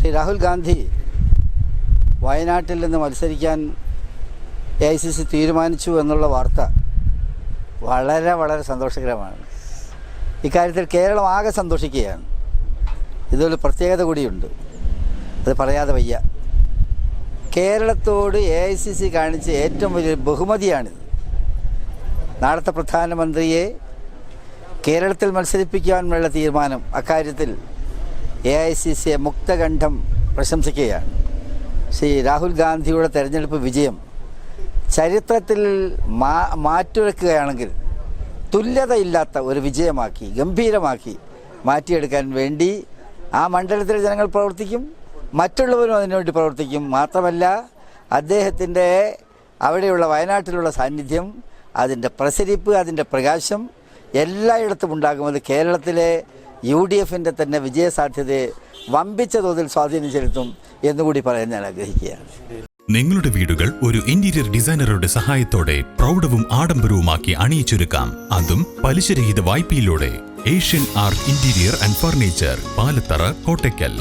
ശ്രീ രാഹുൽ ഗാന്ധി വയനാട്ടിൽ നിന്ന് മത്സരിക്കാൻ AICC തീരുമാനിച്ചു എന്നുള്ള വാർത്ത വളരെ വളരെ സന്തോഷകരമാണ്. ഇക്കാര്യത്തിൽ കേരളം ആകെ സന്തോഷിക്കുകയാണ്. ഇതൊരു പ്രത്യേകത കൂടിയുണ്ട്, അത് പറയാതെ വയ്യ. കേരളത്തോട് AICC കാണിച്ച ഏറ്റവും വലിയൊരു ബഹുമതിയാണിത്. നാളത്തെ പ്രധാനമന്ത്രിയെ കേരളത്തിൽ മത്സരിപ്പിക്കാനുള്ള തീരുമാനം, അക്കാര്യത്തിൽ AICCയെ മുക്തകണ്ഠം പ്രശംസിക്കുകയാണ്. ശ്രീ രാഹുൽ ഗാന്ധിയുടെ തെരഞ്ഞെടുപ്പ് വിജയം ചരിത്രത്തിൽ മാറ്റുരയ്ക്കുകയാണെങ്കിൽ തുല്യതയില്ലാത്ത ഒരു വിജയമാക്കി, ഗംഭീരമാക്കി മാറ്റിയെടുക്കാൻ വേണ്ടി ആ മണ്ഡലത്തിലെ ജനങ്ങൾ പ്രവർത്തിക്കും, മറ്റുള്ളവരും അതിനുവേണ്ടി പ്രവർത്തിക്കും. മാത്രമല്ല, അദ്ദേഹത്തിൻ്റെ അവിടെയുള്ള വയനാട്ടിലുള്ള സാന്നിധ്യം, അതിൻ്റെ പ്രസരിപ്പ്, അതിൻ്റെ പ്രകാശം എല്ലായിടത്തും ഉണ്ടാകുന്നത് കേരളത്തിലെ UDFൻ്റെ തന്നെ വിജയസാധ്യതയെ വമ്പിച്ച തോതിൽ സ്വാധീനം ചെലുത്തും എന്നുകൂടി പറയാൻ ഞാൻ ആഗ്രഹിക്കുകയാണ്. നിങ്ങളുടെ വീടുകൾ ഒരു ഇന്റീരിയർ ഡിസൈനറുടെ സഹായത്തോടെ പ്രൗഢവും ആഡംബരവുമാക്കി അണിയിച്ചൊരുക്കാം. അതും പലിശരഹിത വായ്പയിലൂടെ. Asian art interior and furniture, Palathara, Kottakkal.